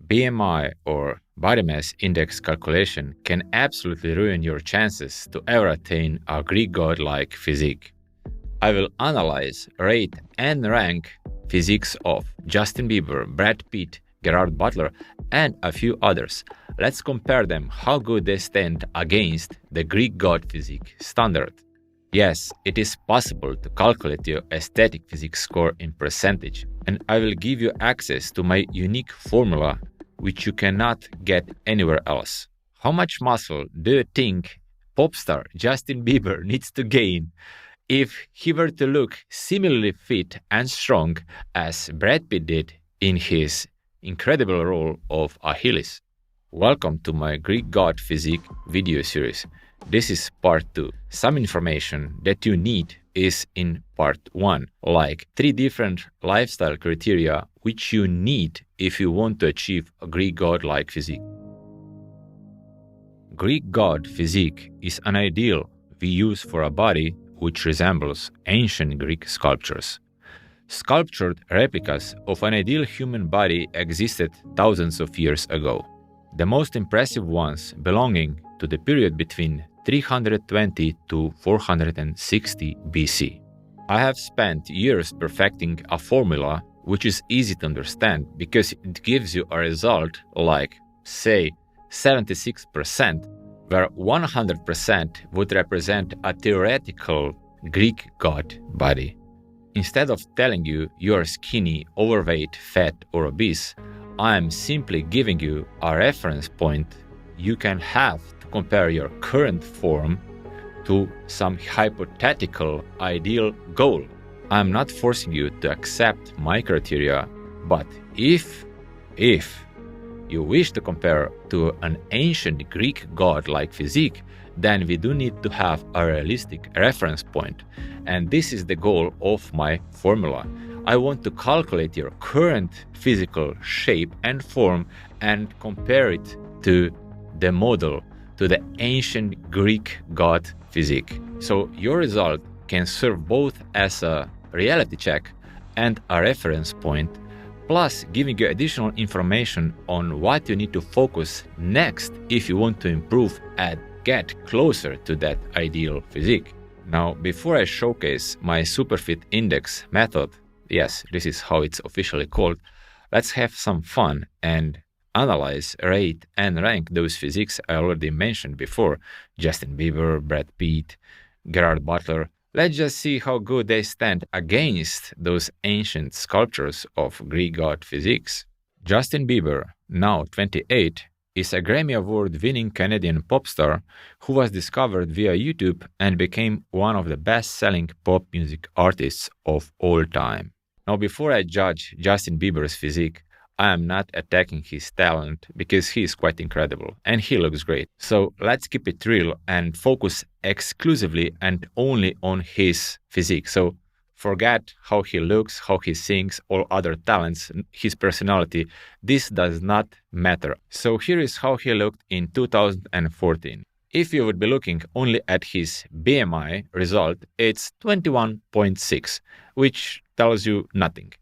BMI or body mass index calculation can absolutely ruin your chances to ever attain a Greek god-like physique. I will analyze, rate, and rank physiques of Justin Bieber, Brad Pitt, Gerard Butler, and a few others. Let's compare them how good they stand against the Greek God Physique standard. Yes, it is possible to calculate your aesthetic physique score in percentage, and I will give you access to my unique formula which you cannot get anywhere else. How much muscle do you think pop star Justin Bieber needs to gain if he were to look similarly fit and strong as Brad Pitt did in his incredible role of Achilles? Welcome to my Greek God Physique video series. This is part 2. Some information that you need is in part 1, like 3 different lifestyle criteria which you need if you want to achieve a Greek God-like physique. Greek God physique is an ideal we use for a body which resembles ancient Greek sculptures. Sculptured replicas of an ideal human body existed thousands of years ago. The most impressive ones belonging to the period between 320 to 460 BC. I have spent years perfecting a formula which is easy to understand because it gives you a result like, say, 76%, where 100% would represent a theoretical Greek god body. Instead of telling you are skinny, overweight, fat, or obese, I am simply giving you a reference point you can have to compare your current form to some hypothetical ideal goal. I am not forcing you to accept my criteria, but if you wish to compare to an ancient Greek god-like physique, then we do need to have a realistic reference point. And this is the goal of my formula. I want to calculate your current physical shape and form and compare it to the model, to the ancient Greek god physique. So your result can serve both as a reality check and a reference point, plus giving you additional information on what you need to focus next if you want to improve and get closer to that ideal physique. Now, before I showcase my Superfit Index Method, yes, this is how it's officially called, let's have some fun and analyze, rate, and rank those physiques I already mentioned before: Justin Bieber, Brad Pitt, Gerard Butler. Let's just see how good they stand against those ancient sculptures of Greek god physiques. Justin Bieber, now 28, is a Grammy Award-winning Canadian pop star who was discovered via YouTube and became one of the best-selling pop music artists of all time. Now, before I judge Justin Bieber's physique, I am not attacking his talent because he is quite incredible and he looks great. So let's keep it real and focus exclusively and only on his physique. So forget how he looks, how he sings, all other talents, his personality. This does not matter. So here is how he looked in 2014. If you would be looking only at his BMI result, it's 21.6, which tells you nothing.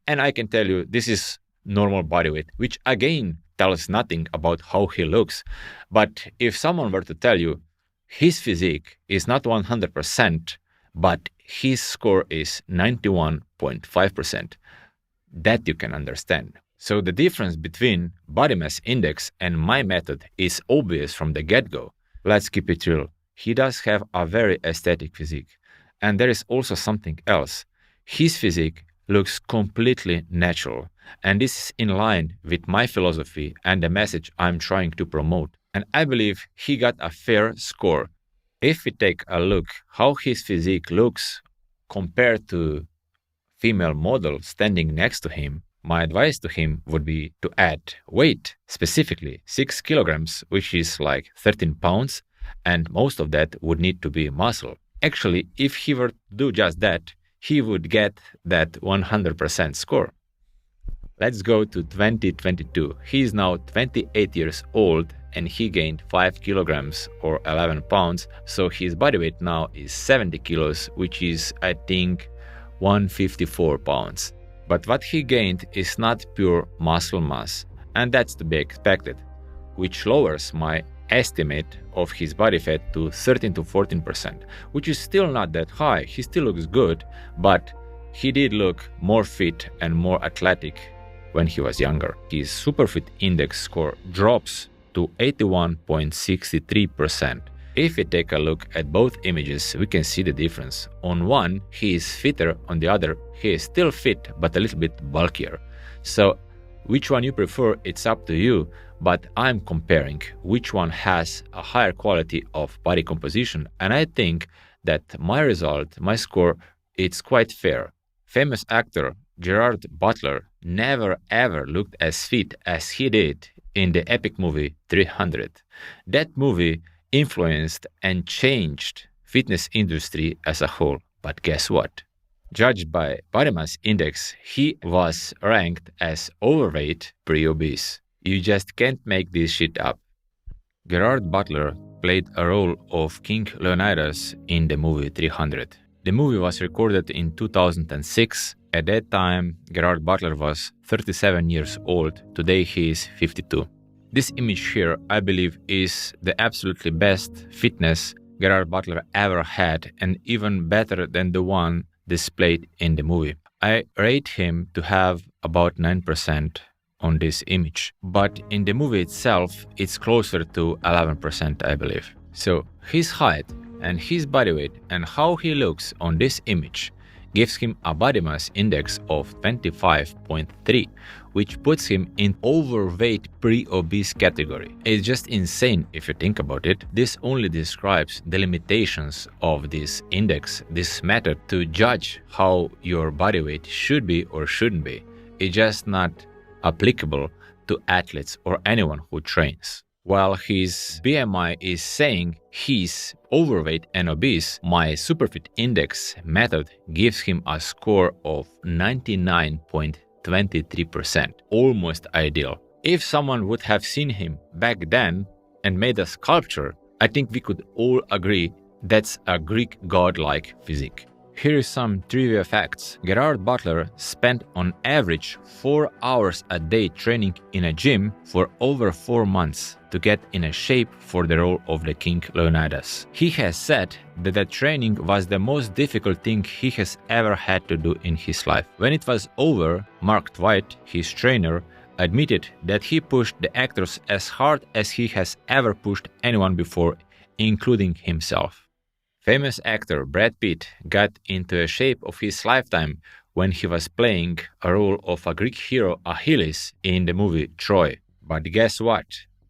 And I can tell you this is normal body weight, which again tells nothing about how he looks. But if someone were to tell you his physique is not 100%, but his score is 91.5%, that you can understand. So the difference between body mass index and my method is obvious from the get-go. Let's keep it real. He does have a very aesthetic physique. And there is also something else. His physique looks completely natural. And this is in line with my philosophy and the message I'm trying to promote. And I believe he got a fair score. If we take a look how his physique looks compared to female model standing next to him, my advice to him would be to add weight, specifically 6 kilograms, which is like 13 pounds, and most of that would need to be muscle. Actually, if he were to do just that, he would get that 100% score. Let's go to 2022. He is now 28 years old and he gained 5 kilograms or 11 pounds. So his body weight now is 70 kilos, which is, I think, 154 pounds. But what he gained is not pure muscle mass. and that's to be expected, which lowers my estimate of his body fat to 13 to 14%, which is still not that high. He still looks good, but he did look more fit and more athletic when he was younger. His Superfit Index Score drops to 81.63%. If we take a look at both images, we can see the difference. On one, he is fitter, on the other, he is still fit, but a little bit bulkier. So, which one you prefer, it's up to you, but I'm comparing which one has a higher quality of body composition, and I think that my result, my score, it's quite fair. Famous actor Gerard Butler never ever looked as fit as he did in the epic movie 300. That movie influenced and changed fitness industry as a whole. But guess what? Judged by body mass index, he was ranked as overweight, pre-obese. You just can't make this shit up. Gerard Butler played a role of King Leonidas in the movie 300. The movie was recorded in 2006. At that time, Gerard Butler was 37 years old. Today he is 52. This image here, I believe, is the absolutely best fitness Gerard Butler ever had, and even better than the one displayed in the movie. I rate him to have about 9% on this image, but in the movie itself, it's closer to 11%, I believe. So his height and his body weight and how he looks on this image gives him a body mass index of 25.3, which puts him in overweight pre-obese category. It's just insane if you think about it. This only describes the limitations of this index, this method to judge how your body weight should be or shouldn't be. It's just not applicable to athletes or anyone who trains. While his BMI is saying he's overweight and obese, my Superfit Index method gives him a score of 99.23%, almost ideal. If someone would have seen him back then and made a sculpture, I think we could all agree that's a Greek god-like physique. Here is some trivia facts. Gerard Butler spent on average 4 hours a day training in a gym for over 4 months to get in a shape for the role of the King Leonidas. He has said that the training was the most difficult thing he has ever had to do in his life. When it was over, marckgoran, his trainer, admitted that he pushed the actors as hard as he has ever pushed anyone before, including himself. Famous actor Brad Pitt got into a shape of his lifetime when he was playing a role of a Greek hero Achilles in the movie Troy. But guess what?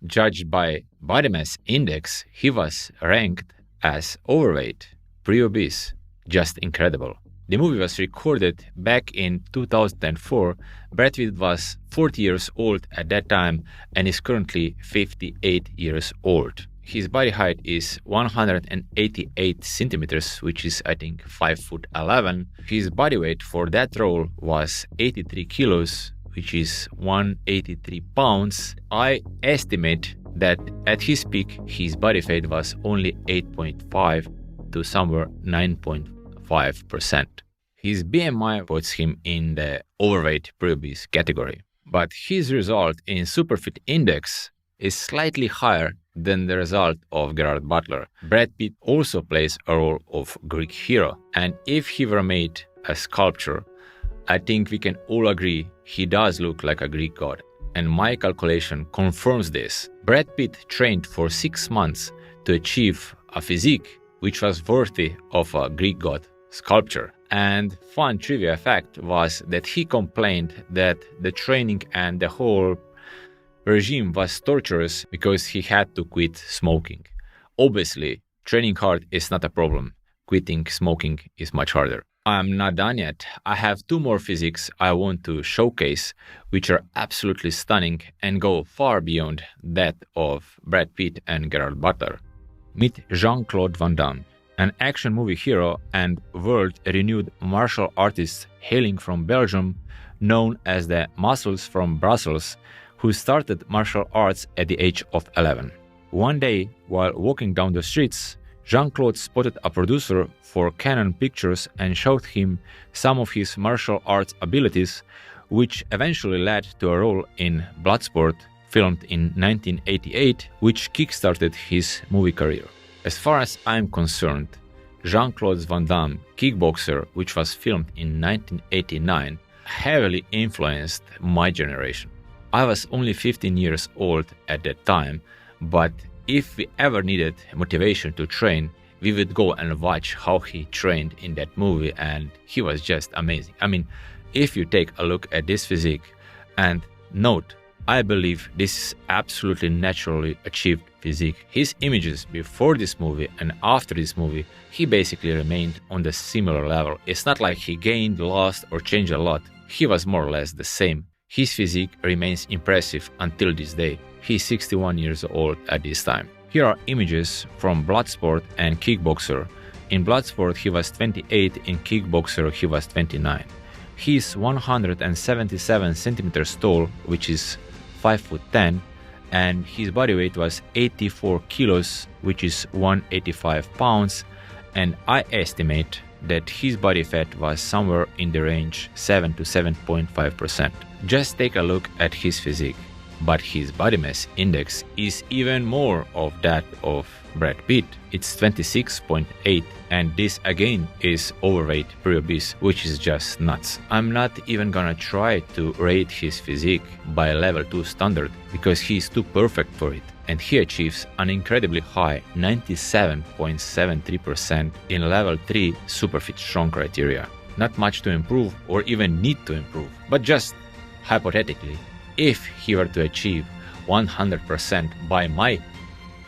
Judged by body mass index, he was ranked as overweight, pre-obese. Just incredible. The movie was recorded back in 2004. Brad Pitt was 40 years old at that time and is currently 58 years old. His body height is 188 centimeters, which is, I think, 5'11". His body weight for that role was 83 kilos, which is 183 pounds. I estimate that at his peak, his body fat was only 8.5 to somewhere 9.5%. His BMI puts him in the overweight pre-obese category, but his result in Superfit Index is slightly higher than the result of Gerard Butler. Brad Pitt also plays a role of Greek hero, and if he were made a sculpture, I think we can all agree he does look like a Greek god, and my calculation confirms this. Brad Pitt trained for 6 months to achieve a physique which was worthy of a Greek god sculpture. And fun trivia fact was that he complained that the training and the whole regime was torturous because he had to quit smoking. Obviously, training hard is not a problem. Quitting smoking is much harder. I'm not done yet. I have 2 more physiques I want to showcase, which are absolutely stunning and go far beyond that of Brad Pitt and Gerard Butler. Meet Jean-Claude Van Damme, an action movie hero and world-renowned martial artist hailing from Belgium, known as the Muscles from Brussels, who started martial arts at the age of 11. One day, while walking down the streets, Jean-Claude spotted a producer for Canon Pictures and showed him some of his martial arts abilities, which eventually led to a role in Bloodsport, filmed in 1988, which kickstarted his movie career. As far as I'm concerned, Jean-Claude Van Damme, Kickboxer, which was filmed in 1989, heavily influenced my generation. I was only 15 years old at that time, but if we ever needed motivation to train, we would go and watch how he trained in that movie, and he was just amazing. I mean, if you take a look at this physique, and note, I believe this is absolutely naturally achieved physique. His images before this movie and after this movie, he basically remained on the similar level. It's not like he gained, lost, or changed a lot. He was more or less the same. His physique remains impressive until this day. He's 61 years old at this time. Here are images from Bloodsport and Kickboxer. In Bloodsport he was 28, in Kickboxer he was 29. He's 177 centimeters tall, which is 5'10", and his body weight was 84 kilos, which is 185 pounds, and I estimate that his body fat was somewhere in the range 7 to 7.5%. Just take a look at his physique. But his body mass index is even more of that of Brad Pitt. It's 26.8, and this again is overweight, pre-obese, which is just nuts. I'm not even gonna try to rate his physique by level 2 standard because he's too perfect for it, and he achieves an incredibly high 97.73% in level 3 Superfit strong criteria. Not much to improve or even need to improve, but just hypothetically, if he were to achieve 100% by my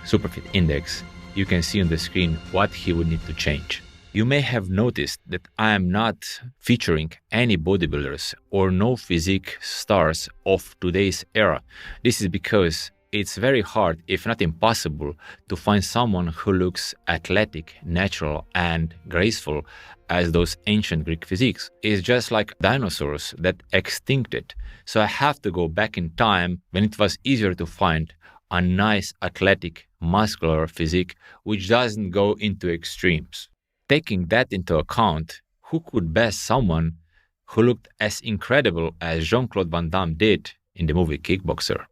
Superfit Index, you can see on the screen what he would need to change. You may have noticed that I am not featuring any bodybuilders or no physique stars of today's era. This is because it's very hard, if not impossible, to find someone who looks athletic, natural, and graceful as those ancient Greek physiques. It's just like dinosaurs that extincted. So I have to go back in time when it was easier to find a nice, athletic, muscular physique which doesn't go into extremes. Taking that into account, who could best someone who looked as incredible as Jean-Claude Van Damme did in the movie Kickboxer?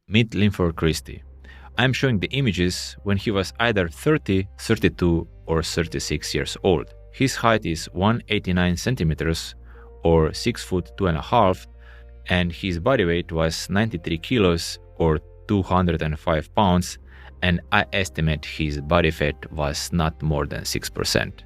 Meet Linford Christie. I'm showing the images when he was either 30, 32, or 36 years old. His height is 189 centimeters or 6 foot 2.5, and his body weight was 93 kilos or 205 pounds, and I estimate his body fat was not more than 6%,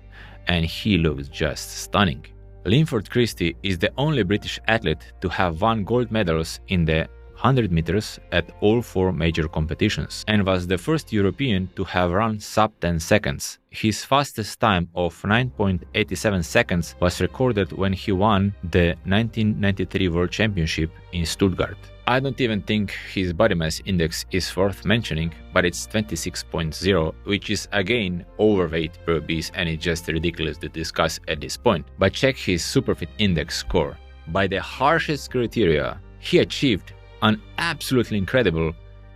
and he looks just stunning. Linford Christie is the only British athlete to have won gold medals in the 100 meters at all 4 major competitions, and was the first European to have run sub 10 seconds. His fastest time of 9.87 seconds was recorded when he won the 1993 World Championship in Stuttgart. I don't even think his body mass index is worth mentioning, but it's 26.0, which is again overweight, pre-obese, and it's just ridiculous to discuss at this point. But check his Superfit Index Score. By the harshest criteria, he achieved an absolutely incredible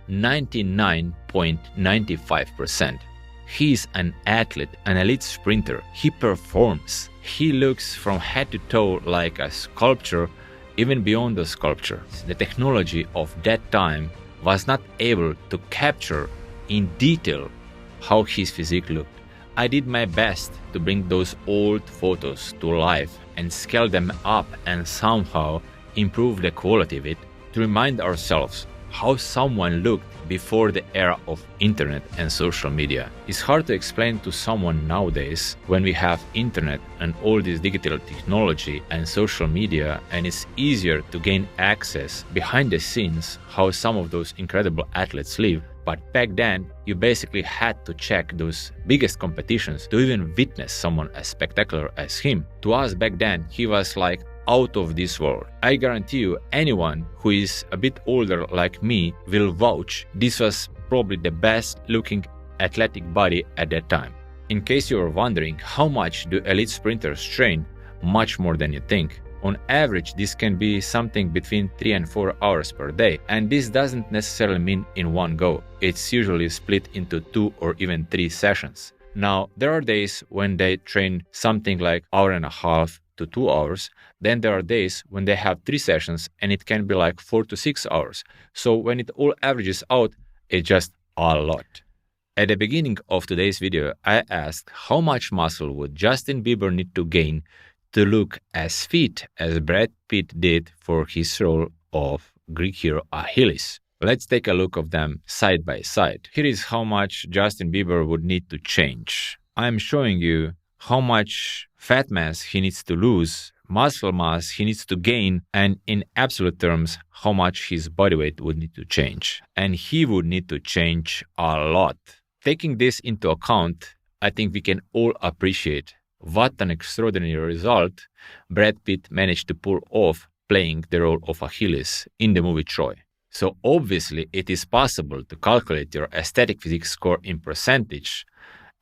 99.95%. He's an athlete, an elite sprinter. He performs. He looks from head to toe like a sculpture, even beyond the sculpture. The technology of that time was not able to capture in detail how his physique looked. I did my best to bring those old photos to life and scale them up and somehow improve the quality of it, to remind ourselves how someone looked before the era of internet and social media. It's hard to explain to someone nowadays when we have internet and all this digital technology and social media, and it's easier to gain access behind the scenes how some of those incredible athletes live. But back then, you basically had to check those biggest competitions to even witness someone as spectacular as him. To us back then, he was like out of this world. I guarantee you, anyone who is a bit older like me will vouch this was probably the best looking athletic body at that time. In case you are wondering how much do elite sprinters train, much more than you think. On average, this can be something between 3 and 4 hours per day, and this doesn't necessarily mean in one go. It's usually split into 2 or even 3 sessions. Now, there are days when they train something like hour and a half, to 2 hours. Then there are days when they have 3 sessions and it can be like 4 to 6 hours. So when it all averages out, it's just a lot. At the beginning of today's video, I asked how much muscle would Justin Bieber need to gain to look as fit as Brad Pitt did for his role of Greek hero Achilles. Let's take a look of them side by side. Here is how much Justin Bieber would need to change. I'm showing you how much fat mass he needs to lose, muscle mass he needs to gain, and in absolute terms, how much his body weight would need to change. And he would need to change a lot. Taking this into account, I think we can all appreciate what an extraordinary result Brad Pitt managed to pull off playing the role of Achilles in the movie Troy. So obviously it is possible to calculate your aesthetic physique score in percentage,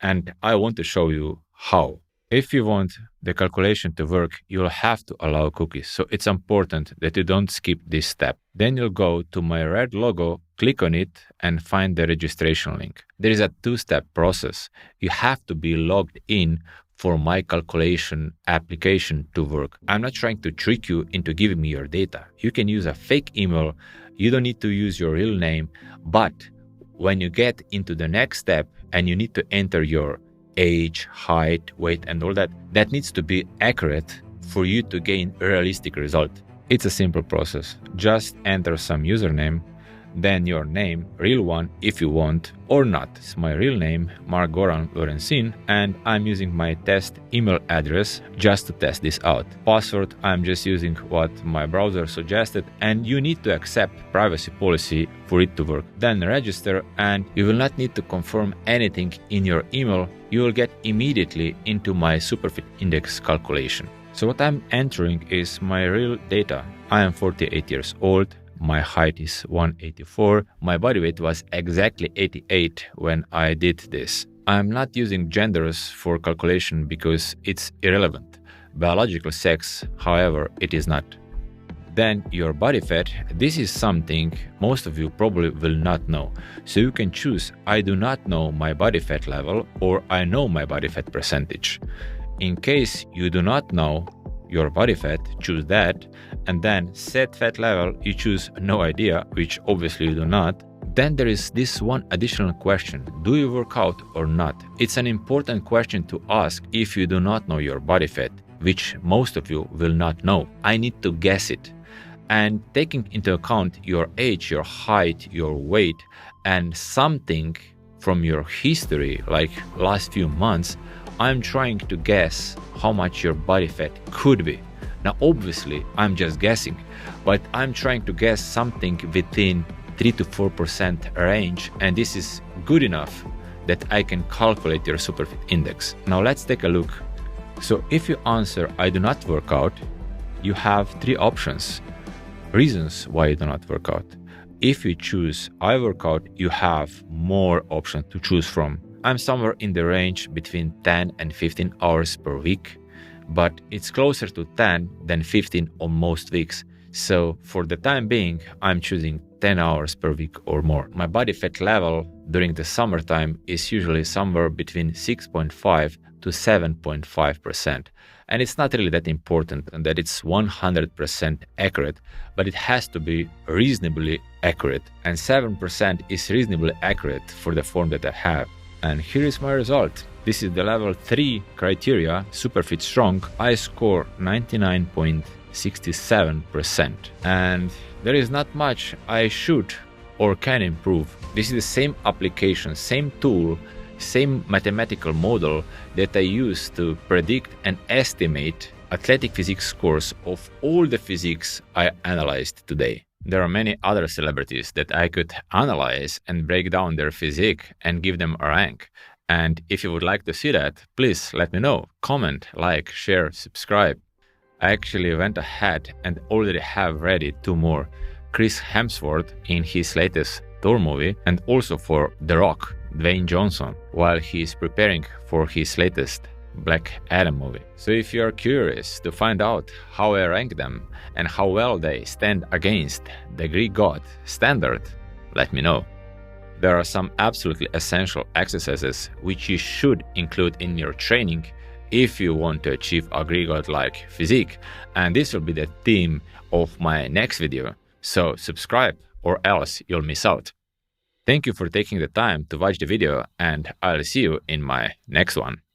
and I want to show you how. If you want the calculation to work, you'll have to allow cookies. So it's important that you don't skip this step. Then you'll go to my red logo, click on it, and find the registration link. There is a 2-step process. You have to be logged in for my calculation application to work. I'm not trying to trick you into giving me your data. You can use a fake email. You don't need to use your real name. But when you get into the next step and you need to enter your age, height, weight, and all that, that needs to be accurate for you to gain a realistic result. It's a simple process. Just enter some username, then your name, real one if you want, or not. It's my real name, marckgoran, and I'm using my test email address just to test this out. Password, I'm just using what my browser suggested, and you need to accept privacy policy for it to work. Then register, and you will not need to confirm anything in your email. You will get immediately into my Superfit Index calculation. So what I'm entering is my real data. I am 48 years old. My height is 184. My body weight was exactly 88 when I did this. I'm not using genders for calculation because it's irrelevant. Biological sex, however, it is not. Then your body fat, this is something most of you probably will not know. So you can choose I do not know my body fat level or I know my body fat percentage. In case you do not know your body fat, choose that, and then set fat level, you choose no idea, which obviously you do not. Then there is this one additional question: do you work out or not? It's an important question to ask if you do not know your body fat, which most of you will not know. I need to guess it. And taking into account your age, your height, your weight, and something from your history, like last few months, I'm trying to guess how much your body fat could be. Now, obviously, I'm just guessing, but I'm trying to guess something within 3 to 4% range, and this is good enough that I can calculate your Superfit Index. Now, let's take a look. So if you answer, I do not work out, you have 3 options. Reasons why you do not work out. If you choose I work out, you have more options to choose from. I'm somewhere in the range between 10 and 15 hours per week, but it's closer to 10 than 15 on most weeks. So for the time being, I'm choosing 10 hours per week or more. My body fat level during the summertime is usually somewhere between 6.5 to 7.5%. And it's not really that important and that it's 100% accurate, but it has to be reasonably accurate. And 7% is reasonably accurate for the form that I have. And here is my result. This is the level 3 criteria, Superfit Strong. I score 99.67%. And there is not much I should or can improve. This is the same application, same tool, same mathematical model that I use to predict and estimate athletic physique scores of all the physiques I analyzed today. There are many other celebrities that I could analyze and break down their physique and give them a rank. And if you would like to see that, please let me know. Comment, like, share, subscribe. I actually went ahead and already have ready 2 more. Chris Hemsworth in his latest Thor movie, and also for The Rock, Dwayne Johnson, while he is preparing for his latest Black Adam movie. So if you are curious to find out how I rank them and how well they stand against the Greek God standard, let me know. There are some absolutely essential exercises which you should include in your training if you want to achieve a Greek God-like physique, and this will be the theme of my next video, so subscribe or else you'll miss out. Thank you for taking the time to watch the video, and I'll see you in my next one.